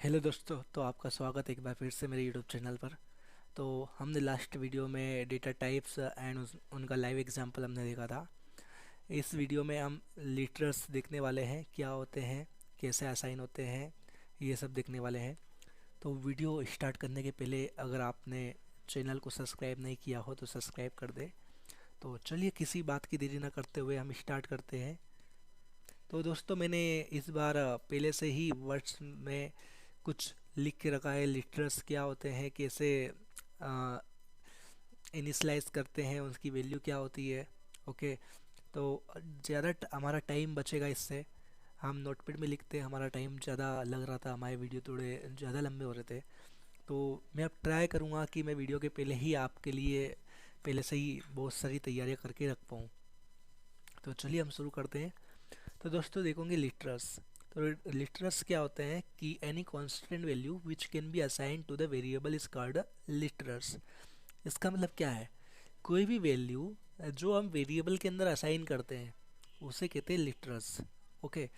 Hello दोस्तों, तो आपका स्वागत है एक बार फिर से मेरे यूट्यूब चैनल पर। तो हमने लास्ट वीडियो में डेटा टाइप्स एंड उनका लाइव एग्जांपल हमने देखा था। इस वीडियो में हम लिटरल्स देखने वाले हैं, क्या होते हैं, कैसे असाइन होते हैं, ये सब देखने वाले हैं। तो वीडियो स्टार्ट करने के पहले अगर आपने चैनल को सब्सक्राइब नहीं किया हो तो सब्सक्राइब कर दे। तो चलिए किसी बात की देरी ना करते हुए हम स्टार्ट करते हैं। तो दोस्तों, मैंने इस बार पहले से ही वर्ड्स में कुछ लिख के रखा है। लिटरल्स क्या होते हैं, कैसे इनिशलाइज करते हैं, उसकी वैल्यू क्या होती है। ओके। तो ज़्यादा हमारा टाइम बचेगा इससे। हम नोटपैड में लिखते हैं, हमारा टाइम ज़्यादा लग रहा था, हमारे वीडियो थोड़े ज़्यादा लंबे हो रहे थे। तो मैं अब ट्राई करूँगा कि मैं वीडियो के पहले ही आपके लिए पहले से ही बहुत सारी तैयारियाँ करके रख पाऊँ। तो चलिए हम शुरू करते हैं। तो दोस्तों देखोगे लिटरल्स। तो लिटरल्स क्या होते हैं कि any constant value which can be assign to the variable is called literals. इसका मतलब क्या है, कोई भी वैल्यू जो हम वेरिएबल के अंदर असाइन करते हैं उसे कहते हैं लिटरल्स। ओके।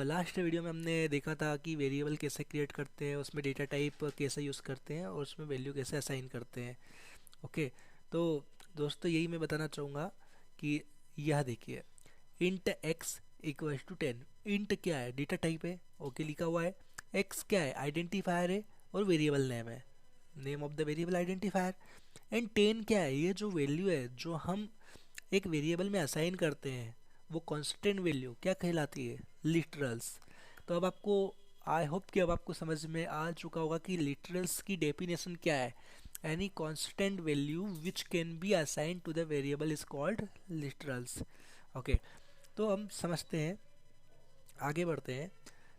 लास्ट वीडियो में हमने देखा था कि वेरिएबल कैसे क्रिएट करते हैं, उसमें डेटा टाइप कैसे यूज़ करते हैं और उसमें वैल्यू कैसे असाइन करते हैं। ओके। तो दोस्तों यही मैं बताना चाहूँगा कि यह देखिए, int x equal to 10। Int क्या है, डेटा टाइप है, ओके लिखा हुआ है। एक्स क्या है, आइडेंटिफायर है और वेरिएबल नेम है, name of the variable identifier. And 10 क्या है, ये जो वैल्यू है जो हम एक वेरिएबल में असाइन करते हैं वो कांस्टेंट वैल्यू क्या कहलाती है, लिटरल्स। तो अब आपको, आई होप कि अब आपको समझ में आ चुका होगा कि लिटरल्स की डेफिनेशन क्या है। Any constant value which can be assign to the variable is called literals. Okay. तो हम समझते हैं, आगे बढ़ते हैं।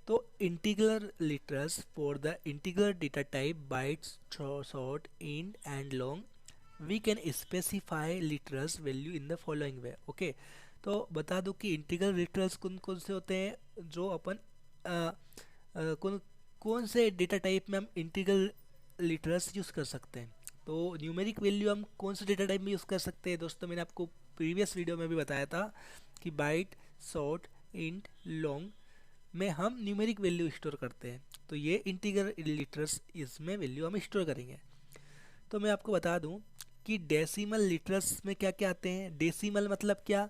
तो integral literals for the integral data type bytes, short, int and long we can specify literals value in the following way. Okay. तो बता दो कि इंटीग्रल लिटरल्स कौन कौन से होते हैं जो अपन कौन कौन से डेटा टाइप में हम इंटीग्रल लिटरल्स यूज़ कर सकते हैं। तो न्यूमेरिक वैल्यू हम कौन से डेटा टाइप में यूज़ कर सकते हैं दोस्तों, मैंने आपको प्रीवियस वीडियो में भी बताया था कि बाइट, शॉर्ट, इंट, लॉन्ग में हम न्यूमेरिक वैल्यू स्टोर करते हैं। तो ये इंटीग्रल लिटरल्स, इसमें वैल्यू हम स्टोर करेंगे। तो मैं आपको बता दूं कि डेसिमल लिटरल्स में क्या क्या आते हैं। डेसिमल मतलब क्या,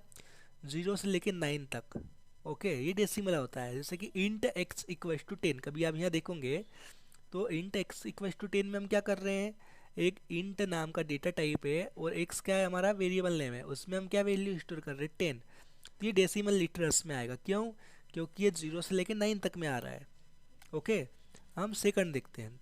0 से लेके 9 तक। ओके, ये डेसिमल होता है। जैसे कि इंट एक्स इक्वल टू 10, कभी आप यहाँ देखोगे तो इंट एक्स इक्वल टू 10 में हम क्या कर रहे हैं, एक इंट नाम का डेटा टाइप है और एक्स क्या है, हमारा वेरिएबल नेम है, उसमें हम क्या वैल्यू स्टोर कर रहे हैं, 10। तो ये डेसिमल लिटरल्स में आएगा। क्यों, क्योंकि ये 0 से लेके 9 तक में आ रहा है। ओके। हम सेकंड देखते हैं,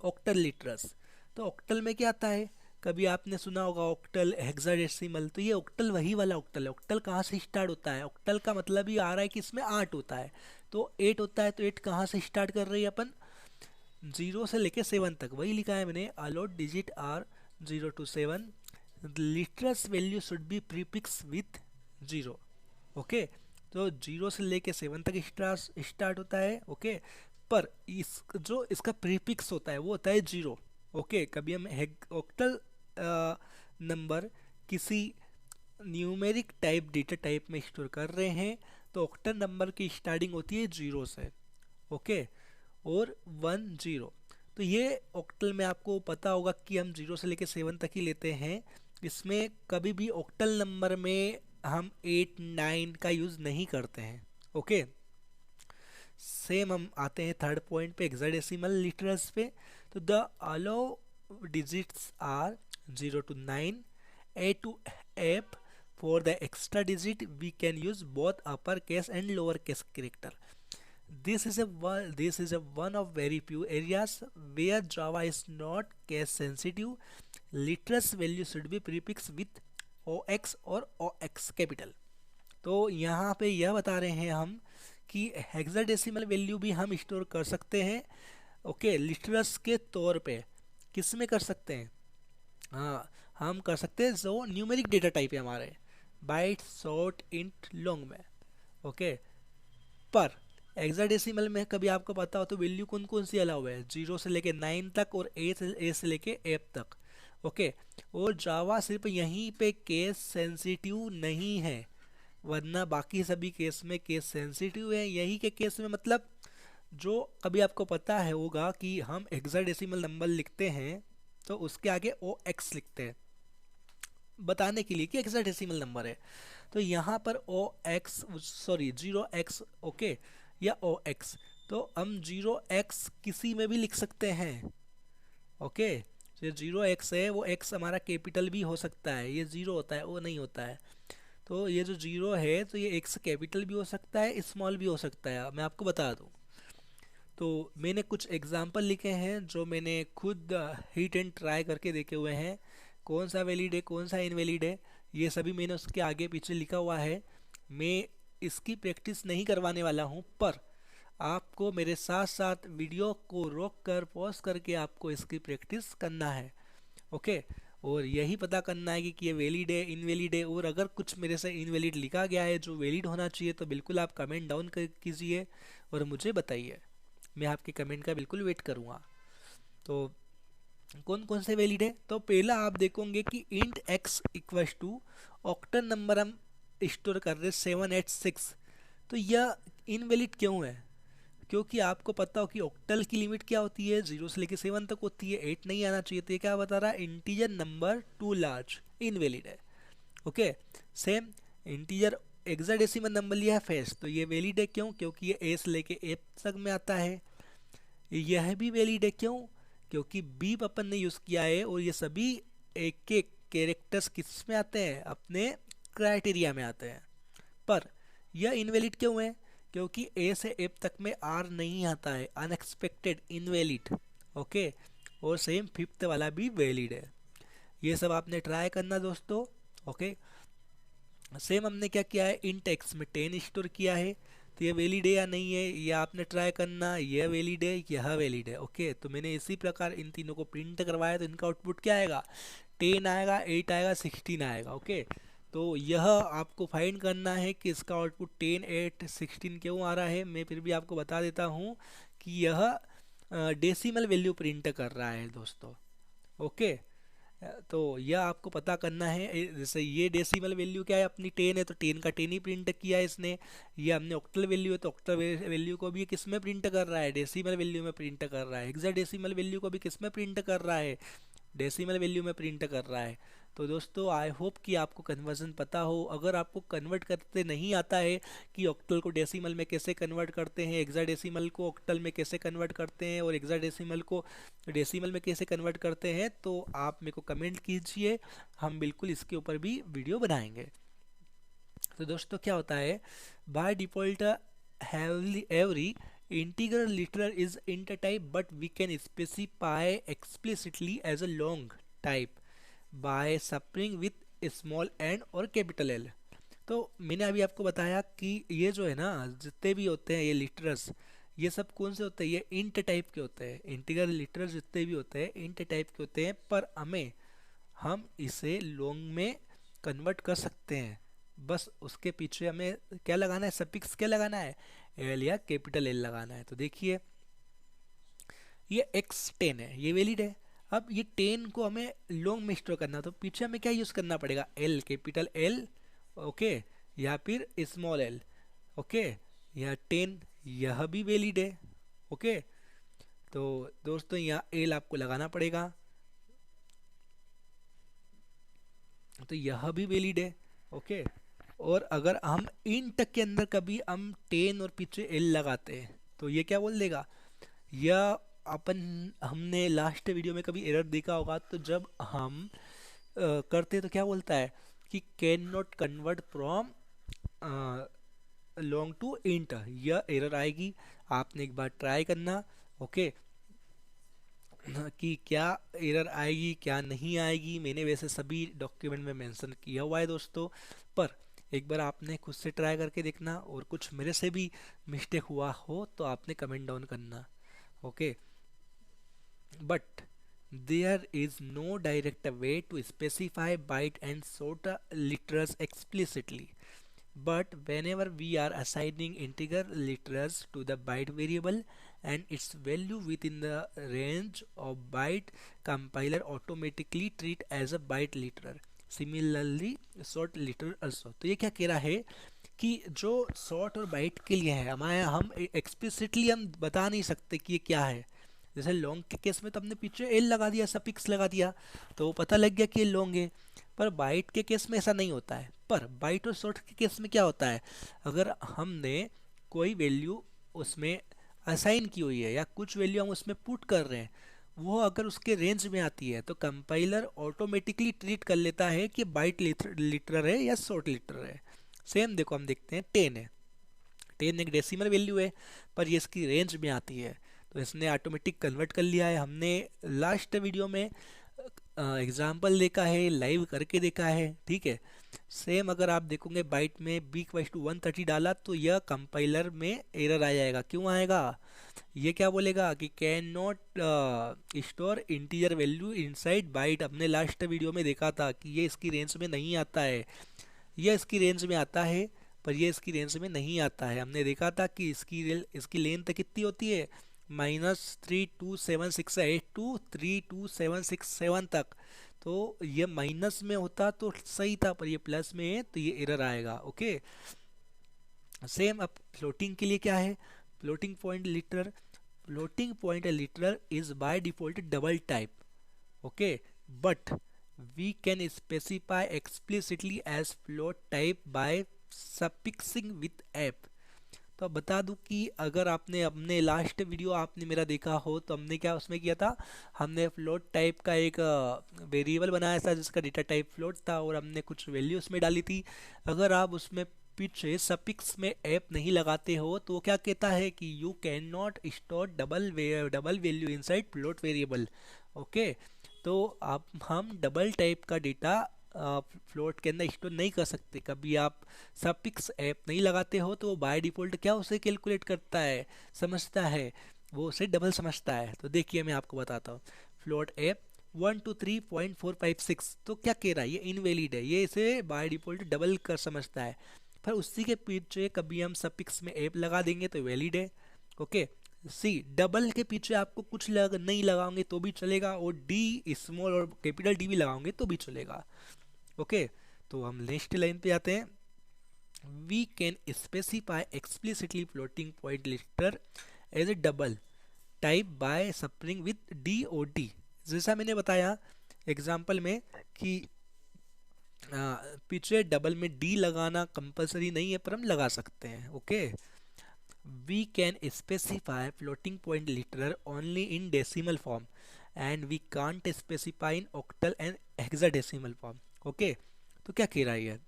ऑक्टल लिटरल्स। तो ऑक्टल में क्या आता है, कभी आपने सुना होगा ऑक्टल, हेक्साडेसिमल। तो ये ऑक्टल वही वाला ऑक्टल है। ऑक्टल कहाँ से स्टार्ट होता है, ऑक्टल का मतलब ही आ रहा है कि इसमें 8 होता है। तो 8 होता है, तो 8 कहाँ से स्टार्ट कर रही है अपन, 0 से लेके 7 तक। वही लिखा है मैंने, allowed digit are 0 to 7, literals value should be prefix with 0। Okay. तो 0 से लेके 7 तक स्टार्ट होता है। ओके। पर इस जो इसका प्रीफिक्स होता है वो होता है 0। ओके। कभी हम ऑक्टल नंबर किसी न्यूमेरिक टाइप डेटा टाइप में स्टोर कर रहे हैं तो ऑक्टल नंबर की स्टार्टिंग होती है 0 से। ओके। और 1 0। तो ये ऑक्टल में आपको पता होगा कि हम 0 से लेके 7 तक ही लेते हैं। इसमें कभी भी ऑक्टल नंबर में हम 8 9 का यूज़ नहीं करते हैं। ओके। सेम हम आते हैं थर्ड पॉइंट पे, हेक्साडेसिमल लिटरल्स पे। तो the allowed digits are 0 to 9, A to F। For the extra digit we can use both upper case and lower case character. This is a one of very few areas where Java is not case sensitive. Literals value should be prefixed with OX और OX capital। तो यहाँ पे यह बता रहे हैं हम कि हेक्साडेसिमल वैल्यू भी हम स्टोर कर सकते हैं। ओके, लिटरल्स के तौर पे किस में कर सकते हैं, हाँ हम कर सकते हैं जो न्यूमेरिक डेटा टाइप है हमारे, बाइट, शॉर्ट, इंट, लॉन्ग में। ओके। पर हेक्साडेसिमल में कभी आपको पता हो तो वैल्यू कौन कौन सी अलाउ है, 0 से लेके 9 तक और ए से लेके एफ तक। ओके। और जावा सिर्फ यहीं पे केस सेंसिटिव नहीं है, वरना बाकी सभी केस में केस सेंसिटिव है। यही के केस में मतलब जो कभी आपको पता है होगा कि हम हेक्साडेसिमल नंबर लिखते हैं तो उसके आगे ओ एक्स लिखते हैं बताने के लिए कि हेक्साडेसिमल नंबर है। तो यहाँ पर ओ एक्स, सॉरी 0x, ओके, या ओ एक्स, तो हम 0x किसी में भी लिख सकते हैं। ओके, जो 0x है वो x हमारा कैपिटल भी हो सकता है, ये 0 होता है, वो नहीं होता है। तो ये जो 0 है तो ये x कैपिटल भी हो सकता है, स्मॉल भी हो सकता है, मैं आपको बता दूं। तो मैंने कुछ एग्जांपल लिखे हैं जो मैंने खुद हिट एंड ट्राई करके देखे हुए हैं, कौन सा वैलिड है कौन सा इनवैलिड है, ये सभी मैंने उसके आगे पीछे लिखा हुआ है। मैं इसकी प्रैक्टिस नहीं करवाने वाला हूँ, पर आपको मेरे साथ साथ वीडियो को रोक कर पॉज करके आपको इसकी प्रैक्टिस करना है। ओके, और यही पता करना है कि ये वैलिड है इनवैलिड है, और अगर कुछ मेरे से इनवैलिड लिखा गया है जो वैलिड होना चाहिए तो बिल्कुल आप कमेंट डाउन कीजिए और मुझे बताइए, मैं आपके कमेंट का बिल्कुल वेट करूँगा। तो कौन कौन से वैलिड है, तो पहला आप देखोगे कि int x equals to octal number हम स्टोर कर रहे 786, तो यह इनवैलिड क्यों है? क्योंकि आपको पता हो कि ऑक्टल की लिमिट क्या होती है, 0 से लेकर 7 तक होती है, 8 नहीं आना चाहिए। तो ये क्या बता रहा है, integer number too large, invalid है। Okay, same integer hexadecimal number लिया है फेस, तो ये वैलिड है क्यों, क्योंकि ये ए से लेके एफ तक में आता है। यह भी वैलिड है क्यों, क्योंकि बीप अपन ने यूज़ किया है और ये सभी एक एक कैरेक्टर्स किस में आते हैं, अपने क्राइटेरिया में आते हैं। पर यह इनवैलिड क्यों है, क्योंकि ए से एफ तक में आर नहीं आता है, अनएक्सपेक्टेड, इनवैलिड। ओके, और सेम फिफ्थ वाला भी वैलिड है। ये सब आपने ट्राई करना दोस्तों। ओके, सेम हमने क्या किया है, इन टेक्स्ट में 10 स्टोर किया है, तो ये वैलिड है या नहीं है ये आपने ट्राई करना, यह वैलिड है यह वैलिड है। ओके, तो मैंने इसी प्रकार इन तीनों को प्रिंट करवाया, तो इनका आउटपुट क्या आएगा, 10 आएगा, 8 आएगा, 16 आएगा। ओके, तो यह आपको फाइंड करना है कि इसका आउटपुट 10, 8, 16 क्यों आ रहा है। मैं फिर भी आपको बता देता हूँ कि यह डेसिमल वैल्यू प्रिंट कर रहा है दोस्तों। ओके, तो यह आपको पता करना है। जैसे ये डेसिमल वैल्यू क्या है अपनी 10 है, तो 10 का 10 ही प्रिंट किया है इसने। ये हमने ऑक्टल वैल्यू है, तो ऑक्टल वैल्यू को भी ये किस में प्रिंट कर रहा है, डेसिमल वैल्यू में प्रिंट कर रहा है। हेक्साडेसिमल वैल्यू को भी किस में प्रिंट कर रहा है, डेसिमल वैल्यू में प्रिंट कर रहा है। तो दोस्तों आई होप कि आपको कन्वर्जन पता हो। अगर आपको कन्वर्ट करते नहीं आता है कि ऑक्टल को डेसिमल में कैसे कन्वर्ट करते हैं, हेक्साडेसिमल को ऑक्टल में कैसे कन्वर्ट करते हैं, और हेक्साडेसिमल को डेसिमल में कैसे कन्वर्ट करते हैं, तो आप मेरे को कमेंट कीजिए, हम बिल्कुल इसके ऊपर भी वीडियो बनाएंगे। तो दोस्तों क्या होता है, by default every integral literal is int type, but we can specify explicitly as a long type by suffixing with small n or capital L. तो मैंने अभी आपको बताया कि ये जो है ना, जितने भी होते हैं ये लिटरल्स, ये सब कौन से होते हैं, ये इंट टाइप के होते हैं। इंटीग्रल लिटरल्स जितने भी होते हैं इंट टाइप के होते हैं, पर हम इसे लॉन्ग में कन्वर्ट कर सकते हैं। बस उसके पीछे हमें क्या लगाना है, सफिक्स क्या लगाना है, एल या कैपिटल एल लगाना है। तो देखिए ये x10 है, ये वैलिड है। अब ये 10 को हमें लॉन्ग में स्टोर करना, तो पीछे हमें क्या यूज़ करना पड़ेगा, एल, कैपिटल एल, ओके, या फिर स्मॉल एल। ओके, यह 10, यह भी वैलिड है। ओके, तो दोस्तों यहाँ एल आपको लगाना पड़ेगा, तो यह भी वैलिड है। ओके, और अगर हम इंट के अंदर कभी हम 10 और पीछे एल लगाते हैं तो ये क्या बोल देगा, या अपन, हमने लास्ट वीडियो में कभी एरर देखा होगा, तो जब हम करते हैं तो क्या बोलता है कि can not convert from long to int, यह एरर आएगी। आपने एक बार ट्राई करना। ओके, कि क्या एरर आएगी क्या नहीं आएगी, मैंने वैसे सभी डॉक्यूमेंट में मेंशन किया हुआ है दोस्तों, पर एक बार आपने खुद से ट्राई करके देखना, और कुछ मेरे से भी मिस्टेक हुआ हो तो आपने कमेंट डाउन करना। Okay, but there is no direct way to specify byte and sort literals explicitly. But whenever we are assigning integer literals to the byte variable and its value within the range of byte, compiler automatically treat as a byte literal. Similarly short litre also. तो ये क्या कह रहा है कि जो short और bite के लिए है हमारे, हम एक्सप्लिसिटली हम बता नहीं सकते कि ये क्या है। जैसे लॉन्ग के केस में तो हमने पीछे एल लगा दिया, सफिक्स लगा दिया, तो वो पता लग गया कि ये लॉन्ग है। पर बाइट के केस में ऐसा नहीं होता है। पर बाइट और शॉर्ट के केस में क्या होता है, अगर हमने कोई वैल्यू उसमें असाइन की हुई है या कुछ वैल्यू हम उसमें पुट कर रहे हैं, वो अगर उसके रेंज में आती है तो कंपाइलर ऑटोमेटिकली ट्रीट कर लेता है कि बाइट लिटरल है या शॉर्ट लिटरल है। सेम देखो, हम देखते हैं 10 है, 10 एक डेसिमल वैल्यू है, पर ये इसकी रेंज में आती है, तो इसने ऑटोमेटिक कन्वर्ट कर लिया है। हमने लास्ट वीडियो में एग्जाम्पल देखा है, लाइव करके देखा है, ठीक है। सेम अगर आप देखोगे बाइट में b=130 डाला तो यह कंपाइलर में एरर आ जाएगा। क्यों आएगा, ये क्या बोलेगा कि can not store integer value inside byte. हमने लास्ट वीडियो में देखा था कि ये इसकी रेंज में नहीं आता है, ये इसकी रेंज में आता है पर ये इसकी रेंज में नहीं आता है। हमने देखा था कि इसकी लेंथ कितनी होती है, -32768 टू 32767 तक। तो ये माइनस में होता तो सही था, पर ये प्लस में है तो ये एरर आएगा। ओके, सेम अब फ्लोटिंग के लिए क्या है, floating point literal. Floating point literal is by default double type, okay, but we can specify explicitly as float type by suffixing with app। तो अब बता दूं कि अगर आपने अपने लास्ट वीडियो आपने मेरा देखा हो तो हमने क्या उसमें किया था, हमने फ्लोट टाइप का एक वेरिएबल बनाया था जिसका डेटा टाइप फ्लोट था और हमने कुछ वैल्यू उसमें डाली थी। अगर आप उसमें पीछे सफिक्स में ऐप नहीं लगाते हो तो वो क्या कहता है कि you can not store double value inside float variable. Okay, तो आप हम डबल टाइप का डेटा फ्लोट के अंदर स्टोर नहीं कर सकते। कभी आप सफिक्स ऐप नहीं लगाते हो तो बाय डिफॉल्ट क्या उसे कैलकुलेट करता है, समझता है, वो उसे डबल समझता है। तो देखिए मैं आपको बताता हूँ, फ्लोट ऐप 123.456 तो क्या कह रहा है, ये इनवैलिड है, ये इसे बाय डिफॉल्ट डबल कर समझता है। पर उसी के पीछे कभी हम सफिक्स में ऐप लगा देंगे तो वैलिड है। ओके, सी डबल के पीछे आपको कुछ नहीं लगाओगे तो भी चलेगा, और डी स्मॉल और कैपिटल डी भी लगाओगे तो भी चलेगा। ओके, तो हम नेक्स्ट लाइन पे आते हैं। We can specify explicitly floating point literal as a double type by suffixing with D or D. जैसा मैंने बताया एग्जाम्पल में कि पीछे डबल में डी लगाना कंपलसरी नहीं है पर हम लगा सकते हैं। Okay, we can specify floating point literal only in decimal form and we can't specify in octal and hexadecimal form। Okay, तो क्या कह रहा है ये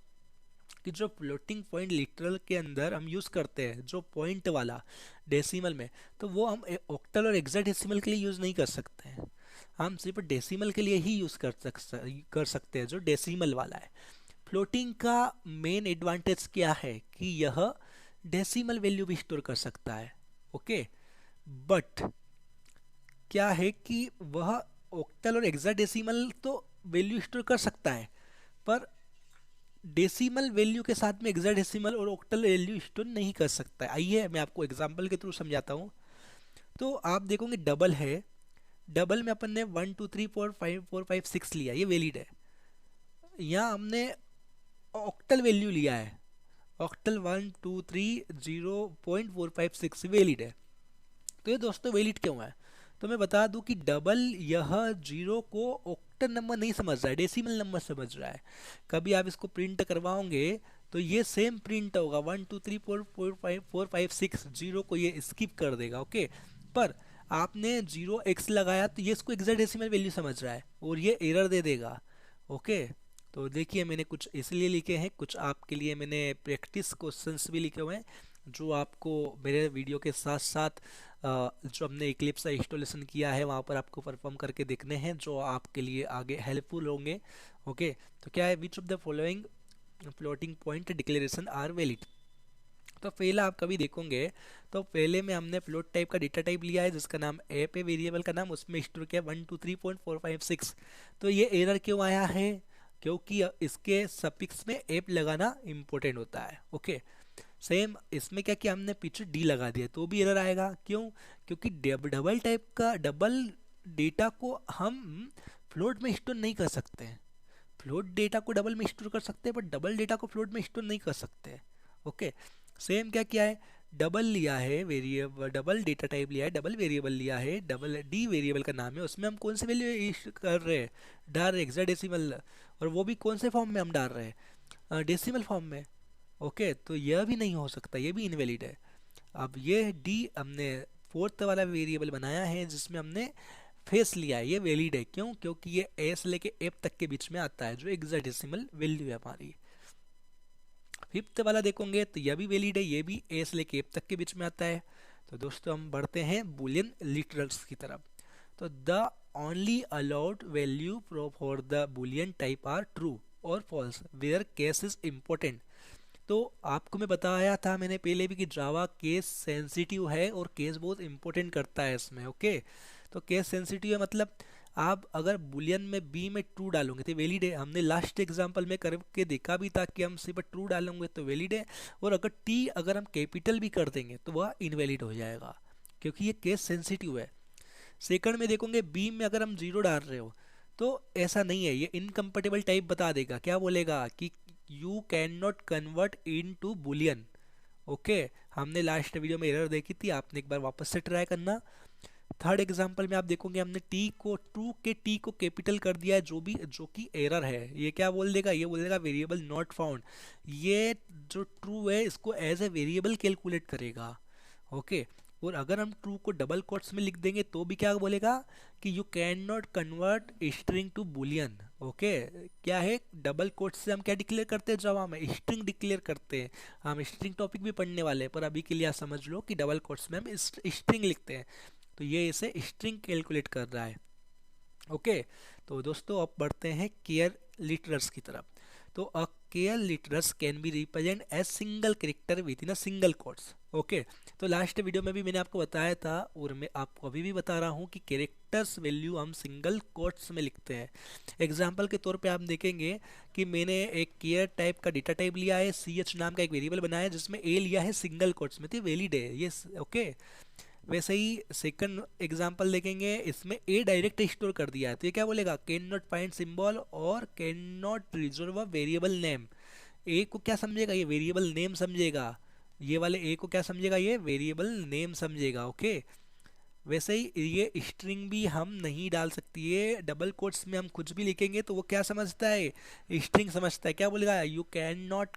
कि जो फ्लोटिंग पॉइंट लिटरल के अंदर हम यूज़ करते हैं जो पॉइंट वाला डेसिमल में, तो वो हम ऑक्टल और हेक्साडेसिमल के लिए यूज़ नहीं कर सकते हैं, हम सिर्फ डेसिमल के लिए ही यूज़ कर सकते हैं जो डेसिमल वाला है। फ्लोटिंग का मेन एडवांटेज क्या है कि यह डेसिमल वैल्यू भी स्टोर कर सकता है। ओके, बट क्या है कि वह ऑक्टल और हेक्साडेसिमल तो वैल्यू स्टोर कर सकता है, पर डेसिमल वैल्यू के साथ में हेक्साडेसिमल और ऑक्टल वैल्यू स्टोर नहीं कर सकता है। आइए मैं आपको एग्जांपल के थ्रू समझाता हूँ। तो आप देखोगे डबल है, डबल में अपन ने 1 2 3 4 5 4 5 6 लिया, ये वैलिड है। यहाँ हमने ऑक्टल वैल्यू लिया है, ऑक्टल 1 2 3 0.456 वैलिड है। तो ये दोस्तों वैलिड क्यों है, तो मैं बता दूं कि डबल यह जीरो को ऑक्टल नंबर नहीं समझ रहा है, डेसिमल नंबर समझ रहा है। कभी आप इसको प्रिंट करवाओगे तो ये सेम प्रिंट होगा 1 2 3 4 4 5 4 5 6, जीरो को ये स्किप कर देगा। ओके, पर आपने 0x लगाया तो ये इसको हेक्साडेसिमल वैल्यू समझ रहा है और ये एरर दे देगा। ओके, तो देखिए मैंने कुछ इसलिए लिखे हैं, कुछ आपके लिए मैंने प्रैक्टिस क्वेश्चंस भी लिखे हुए हैं जो आपको मेरे वीडियो के साथ साथ जो हमने इक्लिप्स का इंस्टॉलेशन किया है वहाँ पर आपको परफॉर्म करके देखने हैं जो आपके लिए आगे हेल्पफुल होंगे। ओके, तो क्या है, which of the following floating point declaration are valid. तो पहला आप कभी देखोगे तो पहले में हमने फ्लोट टाइप का डेटा टाइप लिया है जिसका नाम ऐप है, वेरिएबल का नाम, उसमें स्टोर किया 123.456। तो ये एरर क्यों आया है, क्योंकि इसके सफिक्स में ऐप लगाना इम्पोर्टेंट होता है। ओके, सेम इसमें क्या किया हमने पीछे डी लगा दिया तो भी एरर आएगा। क्यों, क्योंकि डबल टाइप का डबल डेटा को हम फ्लोट में स्टोर नहीं कर सकते हैं। फ्लोट डेटा को डबल में स्टोर कर सकते हैं बट डबल डेटा को फ्लोट में स्टोर नहीं कर सकते। ओके, सेम क्या किया है, डबल लिया है वेरिएबल, डबल डेटा टाइप लिया है, डबल वेरिएबल लिया है, डबल डी वेरिएबल का नाम है, उसमें हम कौन से वैल्यू कर रहे हैं, डाल रहे हेक्साडेसिमल, और वो भी कौन से फॉर्म में हम डाल रहे हैं, डेसिमल फॉर्म में। ओके, तो यह भी नहीं हो सकता, ये भी इनवैलिड है। अब ये डी हमने फोर्थ वाला वेरिएबल बनाया है जिसमें हमने फेस लिया है, ये वैलिड है। क्यों? क्योंकि ये एस लेके एफ तक के बीच में आता है जो हेक्साडेसिमल वैल्यू है हमारी। फिफ्थ वाला देखोगे तो यह भी वैलिड है, ये भी एस लेके एफ तक के बीच में आता है। तो दोस्तों हम बढ़ते हैं बुलियन लिटरल्स की तरफ। तो the only allowed value for the boolean type are true और false where case is important. तो आपको मैं बताया था मैंने पहले भी कि जावा केस सेंसिटिव है और केस बहुत इंपॉर्टेंट करता है इसमें। ओके, तो केस सेंसिटिव है मतलब आप अगर बुलियन में बी में ट्रू डालोगे तो वैलिड है। हमने लास्ट एग्जांपल में करके देखा भी था कि हम सिर्फ ट्रू डालेंगे तो वैलिड है, और अगर टी अगर हम कैपिटल भी कर देंगे तो वह इनवैलिड हो जाएगा क्योंकि ये केस सेंसिटिव है। सेकंड में देखोगे बी में अगर हम जीरो डाल रहे हो तो ऐसा नहीं है, ये इनकम्पेटिबल टाइप बता देगा। क्या बोलेगा कि you can not convert in to boolean. Okay, हमने लास्ट वीडियो में एरर देखी थी, आपने एक बार वापस से ट्राई करना। थर्ड एग्जांपल में आप देखोगे हमने टी को ट्रू के टी को कैपिटल कर दिया है, जो कि एरर है। ये क्या बोल देगा, ये बोल देगा वेरिएबल नॉट फाउंड। ये जो ट्रू है इसको एज ए वेरिएबल कैलकुलेट करेगा। ओके, और अगर हम ट्रू को डबल कोट्स में लिख देंगे तो भी क्या बोलेगा कि you can not convert string to boolean. Okay, क्या है, डबल कोट्स से हम क्या डिक्लेयर करते हैं, जावा में स्ट्रिंग डिक्लेयर करते हैं। हम स्ट्रिंग टॉपिक भी पढ़ने वाले हैं पर अभी के लिए आप समझ लो कि डबल कोट्स में हम स्ट्रिंग लिखते हैं, तो ये इसे स्ट्रिंग कैलकुलेट कर रहा है। ओके, तो दोस्तों अब बढ़ते हैं केयर लिटरल्स की तरफ। तो a char literals can be represent as single character within a single quotes. Okay, तो लास्ट वीडियो में भी मैंने आपको बताया था और मैं आपको अभी भी बता रहा हूँ कि कैरेक्टर्स वैल्यू हम सिंगल कोट्स में लिखते हैं। एग्जाम्पल के तौर पे आप देखेंगे कि मैंने एक केयर टाइप का डेटा टाइप लिया है, सी एच नाम का एक वेरिएबल बनाया है जिसमें ए लिया है सिंगल कोट्स में, तो वैलिड है ये। ओके, वैसे ही सेकंड एग्जांपल देखेंगे, इसमें ए डायरेक्ट स्टोर कर दिया है तो ये क्या बोलेगा, कैन नॉट फाइंड सिंबल और can not reserve a variable name. A को क्या समझेगा, ये वेरिएबल नेम समझेगा। ये वाले ए को क्या समझेगा, ये वेरिएबल नेम समझेगा। ओके, वैसे ही ये स्ट्रिंग भी हम नहीं डाल सकती है, डबल कोट्स में हम कुछ भी लिखेंगे तो वो क्या समझता है, स्ट्रिंग समझता है। क्या बोलेगा, you can not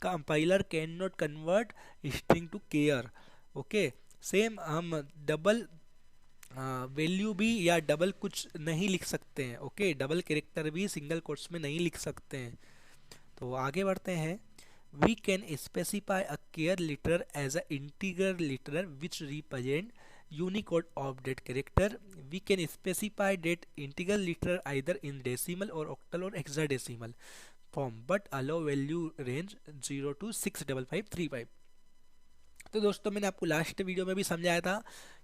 compiler can not convert string to char. Okay, same हम डबल वैल्यू भी या डबल कुछ नहीं लिख सकते हैं। ओके, डबल कैरेक्टर भी सिंगल कोट्स में नहीं लिख सकते हैं। तो आगे बढ़ते हैं। We can specify a char literal as a integer literal which represent unicode of that character. We can specify that integer literal either in decimal or octal और hexadecimal form but allowed value range 0 to 65535। तो दोस्तों मैंने आपको last video में भी समझाया था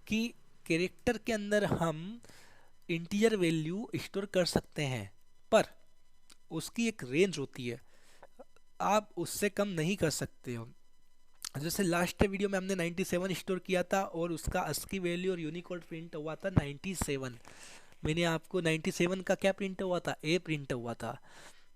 कि कैरेक्टर के अंदर हम इंटीजर वैल्यू स्टोर कर सकते हैं पर उसकी एक रेंज होती है, आप उससे कम नहीं कर सकते हो। जैसे लास्ट वीडियो में हमने 97 स्टोर किया था और उसका ASCII वैल्यू और यूनिकोड प्रिंट हुआ था 97। मैंने आपको 97 का क्या प्रिंट हुआ था, ए प्रिंट हुआ था।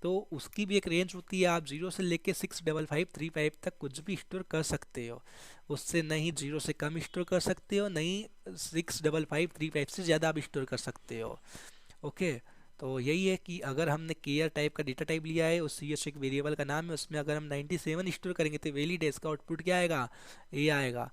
तो उसकी भी एक रेंज होती है, आप 0 से लेके 65535 तक कुछ भी स्टोर कर सकते हो, उससे नहीं 0 से कम स्टोर कर सकते हो, नहीं 65535 से ज़्यादा आप स्टोर कर सकते हो। ओके, तो यही है कि अगर हमने केयर टाइप का डेटा टाइप लिया है, उस सी एच एक वेरिएबल का नाम है, उसमें अगर हम 97 स्टोर करेंगे तो वैलिड है, इसका आउटपुट क्या आएगा, ए आएगा।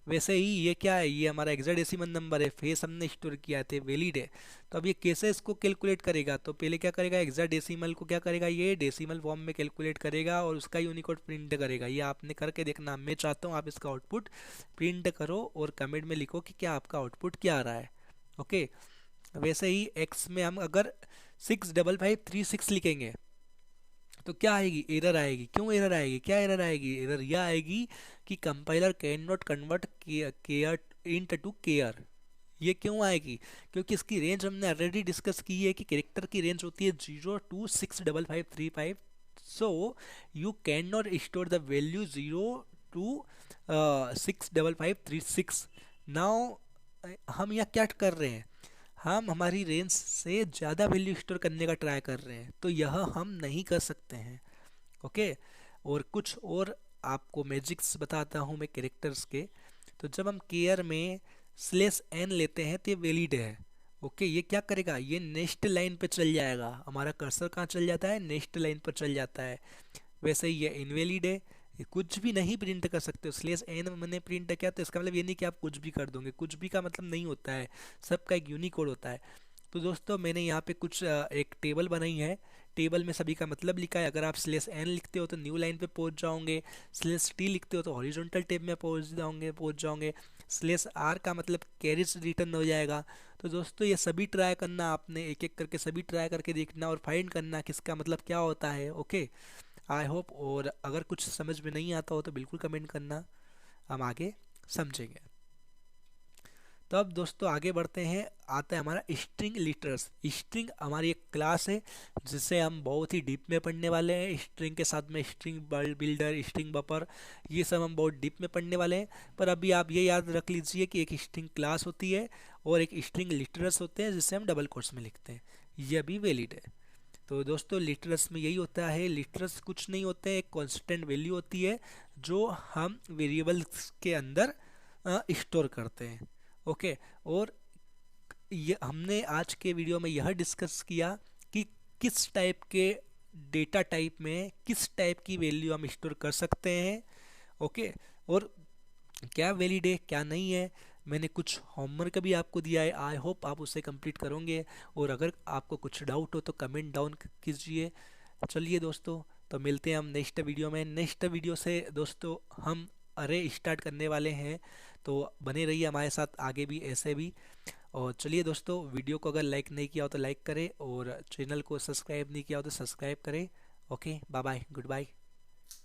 वैसे ही ये क्या है, ये हमारा हेक्साडेसिमल नंबर है, फेस हमने स्टोर किया थे, वैलिड है। तो अब ये कैसे इसको कैलकुलेट करेगा, तो पहले क्या करेगा, हेक्साडेसिमल को क्या करेगा, ये डेसिमल फॉर्म में कैलकुलेट करेगा और उसका यूनिकोड प्रिंट करेगा। ये आपने करके देखना, मैं चाहता हूँ आप इसका आउटपुट प्रिंट करो और कमेंट में लिखो कि क्या आपका आउटपुट क्या आ रहा है। ओके, वैसे ही एक्स में हम अगर 65536 लिखेंगे तो क्या आएगी, एरर आएगी। क्यों एरर आएगी, क्या एरर आएगी, एरर यह आएगी कि compiler can not convert char int to char. ये क्यों आएगी, क्योंकि इसकी रेंज हमने ऑलरेडी डिस्कस की है कि कैरेक्टर की रेंज होती है 0 to 65535। So you can not store the value 0 to 65536। Now हम यहाँ क्या कर रहे हैं, हम हमारी रेंज से ज़्यादा वैल्यू स्टोर करने का ट्राई कर रहे हैं, तो यह हम नहीं कर सकते हैं। ओके। और कुछ और आपको मैजिक्स बताता हूँ मैं कैरेक्टर्स के। तो जब हम केयर में स्लेस एन लेते हैं तो ये वैलिड है। ओके, ये क्या करेगा, ये नेक्स्ट लाइन पे चल जाएगा। हमारा कर्सर कहाँ चल जाता है, नेक्स्ट लाइन पर चल जाता है। वैसे ही ये इनवैलिड है, ये कुछ भी नहीं प्रिंट कर सकते हो। स्लेस एन मैंने प्रिंट किया तो इसका मतलब ये नहीं कि आप कुछ भी कर दोगे, कुछ भी का मतलब नहीं होता है, सबका एक यूनिकोड होता है। तो दोस्तों मैंने यहाँ पे कुछ एक टेबल बनाई है। टेबल में सभी का मतलब लिखा है। अगर आप स्लेस एन लिखते हो तो न्यू लाइन पे पहुंच जाओगे, स्लेस टी लिखते हो तो हॉरिजॉन्टल टैब में पहुंच जाओगे। स्लेस आर का मतलब कैरेज रिटर्न हो जाएगा। तो दोस्तों ये सभी ट्राई करना, आपने एक एक करके सभी ट्राई करके देखना और फाइंड करना किसका मतलब क्या होता है। Okay, I hope. और अगर कुछ समझ में नहीं आता हो तो बिल्कुल कमेंट करना, हम आगे समझेंगे। तो अब दोस्तों आगे बढ़ते हैं। आता है हमारा स्ट्रिंग लिटर्स। स्ट्रिंग हमारी एक क्लास है जिसे हम बहुत ही डीप में पढ़ने वाले हैं। स्ट्रिंग के साथ में स्ट्रिंग बिल्डर, स्ट्रिंग बफर, ये सब हम बहुत डीप में पढ़ने वाले हैं। पर अभी आप ये याद रख लीजिए कि एक स्ट्रिंग क्लास होती है और एक स्ट्रिंग लिटरस होते हैं जिसे हम डबल कोट्स में लिखते हैं। ये भी वैलिड है। तो दोस्तों लिटरस में यही होता है। लिटरस कुछ नहीं होते, एक कांस्टेंट वैल्यू होती है जो हम वेरिएबल्स के अंदर स्टोर करते हैं। ओके। और ये हमने आज के वीडियो में यह डिस्कस किया कि किस टाइप के डेटा टाइप में किस टाइप की वैल्यू हम स्टोर कर सकते हैं। ओके। और क्या वैलिड है क्या नहीं है। मैंने कुछ होमवर्क भी आपको दिया है, आई होप आप उसे कंप्लीट करोगे। और अगर आपको कुछ डाउट हो तो कमेंट डाउन कीजिए। चलिए दोस्तों, तो मिलते हैं हम नेक्स्ट वीडियो में। नेक्स्ट वीडियो से दोस्तों हम अरे स्टार्ट करने वाले हैं, तो बने रहिए हमारे साथ आगे भी ऐसे भी। और चलिए दोस्तों, वीडियो को अगर लाइक नहीं किया हो तो लाइक करें और चैनल को सब्सक्राइब नहीं किया हो तो सब्सक्राइब करें। Okay, bye bye, good bye.